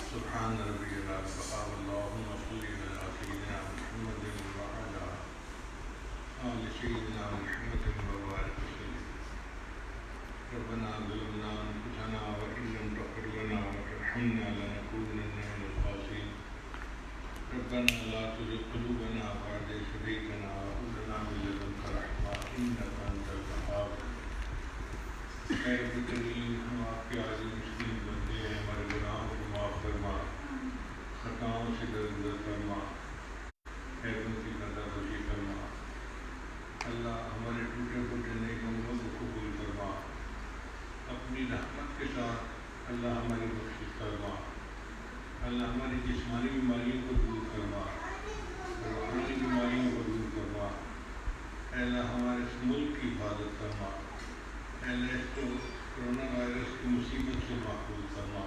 سبحان ربی العظیم اللهم صل علی سیدنا محمد وعلی آل سیدنا محمد وبارک وسلم ربنا ظلمنا انفسنا وان لم تغفر لنا وترحمنا لنكونن من الخاسرين ربنا لا تزغ قلوبنا بعد إذ هديتنا وهب لنا من لدنك رحمة إنك أنت الوهاب اے رب کریم ہم آپ کے عاجز مسکین بندے ہیں ہمارے گناہوں کو معاف فرما خطاؤں سے درگزر فرما خیروں کی قدر خوشی فرما اللہ ہمارے ٹوٹے پھوٹے نیک عملوں کو قبول فرما اپنی رحمت کے ساتھ اللہ ہماری بخشش فرما اللہ ہماری جسمانی بیماریوں کو دور فرما روحانی بیماریوں کو دور فرما اے اللہ ہمارے اس ملک کی حفاظت فرما اے اللہ اس کو کرونا وائرس کی مصیبت سے محفوظ فرما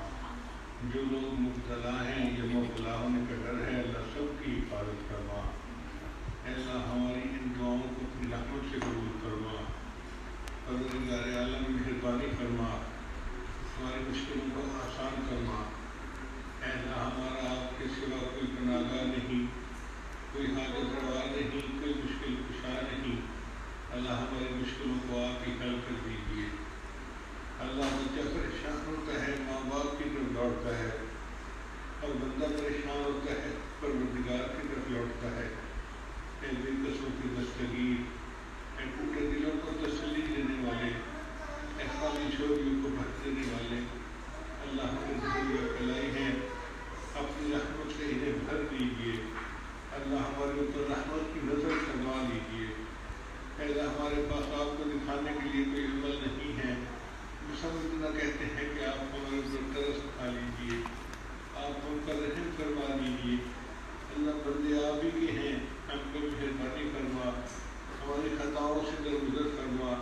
جو لوگ مبتلا ہیں یا مبتلا ہونے کا ڈر ہے اللہ سب کی حفاظت فرما اے اللہ ہماری ان دعاؤں کو اپنی رحمت سے قبول فرما پروردگار عالم مہربانی فرما ہماری مشکلوں کو آسان فرما اے اللہ ہمارا آپ کے سوا کوئی پناہگاہ نہیں کوئی حاجت روا نہیں کوئی مشکل کشا نہیں اللہ ہماری مشکلوں کو آپ ہی حل کر دیجیے اللہ بچہ پریشان ہوتا ہے ماں باپ کی طرف لوٹتا ہے اور بندہ پریشان ہوتا ہے پروردگار کی طرف لوٹتا ہے اے بے قصوں کی دستگیر اے ٹوٹے دلوں کو تسلی دینے والے اے خالی جھولیوں کو بھر دینے والے اللہ ہمیں جھولیاں پھیلائی ہیں اپنی رحمت سے انہیں بھر دیجیے اللہ ہمارے اوپر رحمت کی نظر فرما لیجیے اے اللہ ہمارے پاس آپ کو دکھانے کے لیے کوئی عمل نہیں ہے ہم سب اتنا کہتے ہیں کہ آپ ہمارے اوپر ترس کھا لیجیے آپ ہم پر رحم فرما لیجیے اللہ بندے آپ ہی کے ہیں ہم پر مہربانی فرما ہماری خطاؤں سے درگزر فرما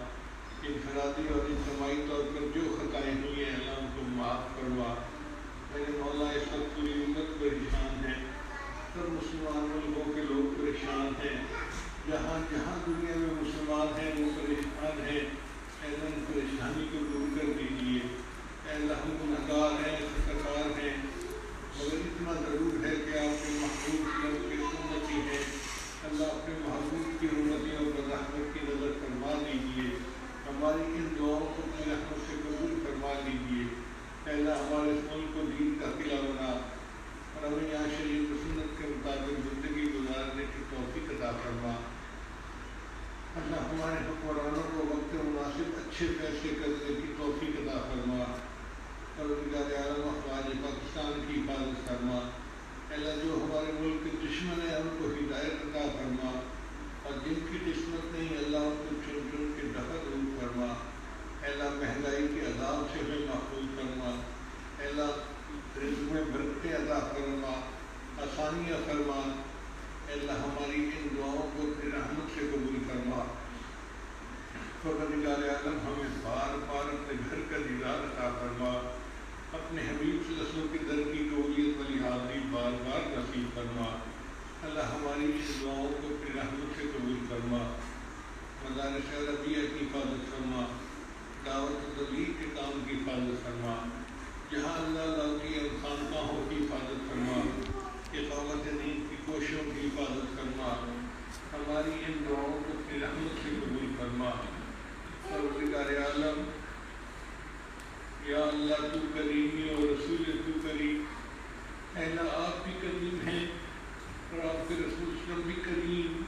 انفرادی اور اجتماعی طور پر جو خطائیں ہوئی ہیں اللہ ان کو معاف فرما میرے مولا اس وقت پوری امت پریشان ہے سب مسلمان ملکوں کے لوگ پریشان ہیں جہاں جہاں دنیا میں مسلمان ہیں وہ پریشان ہیں اے اللہ ان پریشانی کو دور کر دیجیے اے اللہ ہم گنہگار ہیں خطاکار ہیں مگر اتنا ضرور ہے کہ آپ کے محبوب کی امتی ہیں اللہ اپنے محبوب کی امتیوں پر رحمت کی نظر فرما دیجیے ہماری ان دعاؤں کو اپنی رحمت سے قبول فرما لیجیے اے اللہ ہمارے اس ملک کو دین کا قلعہ بنا اور ہمیں یہاں شریعت و سنت کے مطابق زندگی گزارنے کی توفیق عطا فرما اللہ ہمارے حکمرانوں کو وقت مناسب اچھے فیصلے کرنے کی توفیق عطا فرما پروردگار عالم افواج پاکستان کی حفاظت فرما اللہ جو ہمارے ملک کے دشمن ہیں ان کو ہدایت عطا فرما اور جن کی قسمت نہیں اللہ ان کو چن چن کے دفع دور فرما اللہ مہنگائی کے عذاب سے ہمیں محفوظ فرما اللہ رزق میں برکتیں عطا فرما آسانیاں فرما اللہ ہماری ان دعاؤں کو اپنی رحمت سے قبول فرما پروردگار عالم ہمیں بار بار اپنے گھر کا دیدار عطا فرما اپنے حبیب صلی اللہ علیہ وسلم کے در کی قبولیت والی حاضری بار بار نصیب فرما اللہ ہماری ان دعاؤں کو اپنی رحمت سے قبول فرما مدارس عربیہ کی حفاظت فرما دعوت و تبلیغ کے کام کی حفاظت فرما جہاں اللہ کی خانقاہوں کی حفاظت فرما اقامت دین کی کوششوں کی حفاظت فرما ہماری ان دعاؤں کو اپنی رحمت سے قبول فرما پروردگار عالم یا اللہ تو کریمی اور رسول تو کریم اے اللہ آپ بھی کریم ہیں اور آپ کے رسول وسلم بھی کریم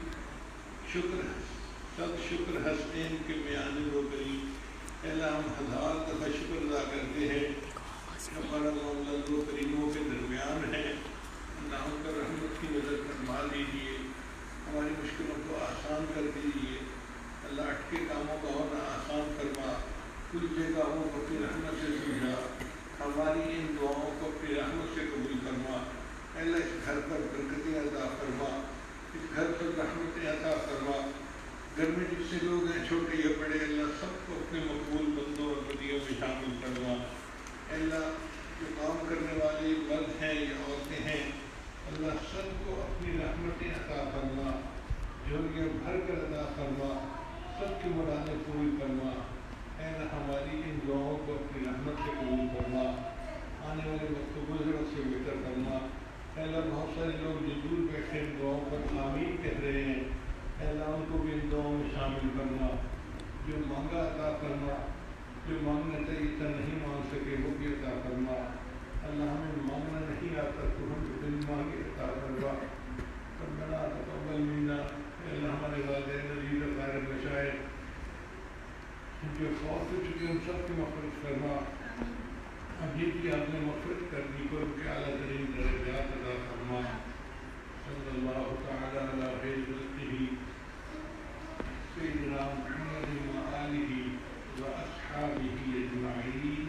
شکر سب شکر ہستین کے میان و کریم اے اللہ ہم ہزار دفعہ شکر ادا کرتے ہیں ہمارا معاملہ دو کریموں کے درمیان ہے اللہ ہم پر رحمت کی نظر فرما دیجیے ہماری مشکلوں کو آسان کر دیجیے اللہ اٹکے کاموں کا ہونا آسان فرما الجھے کاموں کو اپنی رحمت سے سمجھا ہماری ان دعاؤں کو اپنی رحمت سے قبول فرما اللہ اس گھر پر برکتیں عطا فرما اس گھر پر رحمت عطا فرما. گھر میں جتنے لوگ ہیں چھوٹے یا بڑے اللہ سب کو اپنے مقبول بندوں اور بدیوں میں شامل فرما. اللہ جو کام کرنے والے مرد ہیں یا عورتیں ہیں اللہ سب کو اپنی رحمت عطا فرما. جھولیاں بھر کر عطا فرما. سب کی مرادیں پوری فرما. اے اللہ ہماری ان دعاؤں کو اپنی رحمت سے قبول فرما. آنے والے وقت کو گزروں سے بہتر فرما. اے اللہ بہت سارے لوگ جو دور بیٹھے ان دعاؤں پر آمین کہہ رہے ہیں اے اللہ ان کو بھی ان دعاؤں میں شامل فرما. جو مانگا عطا فرما. جو مانگنا چاہیے تھا نہیں مانگ سکے وہ بھی عطا فرما. اللہ ہمیں مانگنا نہیں آتا تو ہم بن مانگے عطا فرما. ربنا تقبل منا. اے اللہ ہمارے والدین عزیز اقارب مشائخ جو فوت ہو چکے ان سب کی مغفرت فرما. اب جن کی آپ نے مغفرت کر دی کو ان کے اعلیٰ ترین درجات عطا فرما. صلی اللہ تعالی علی خیر خلقہ سیدنا محمد و آلہ و اصحابہ اجمعین.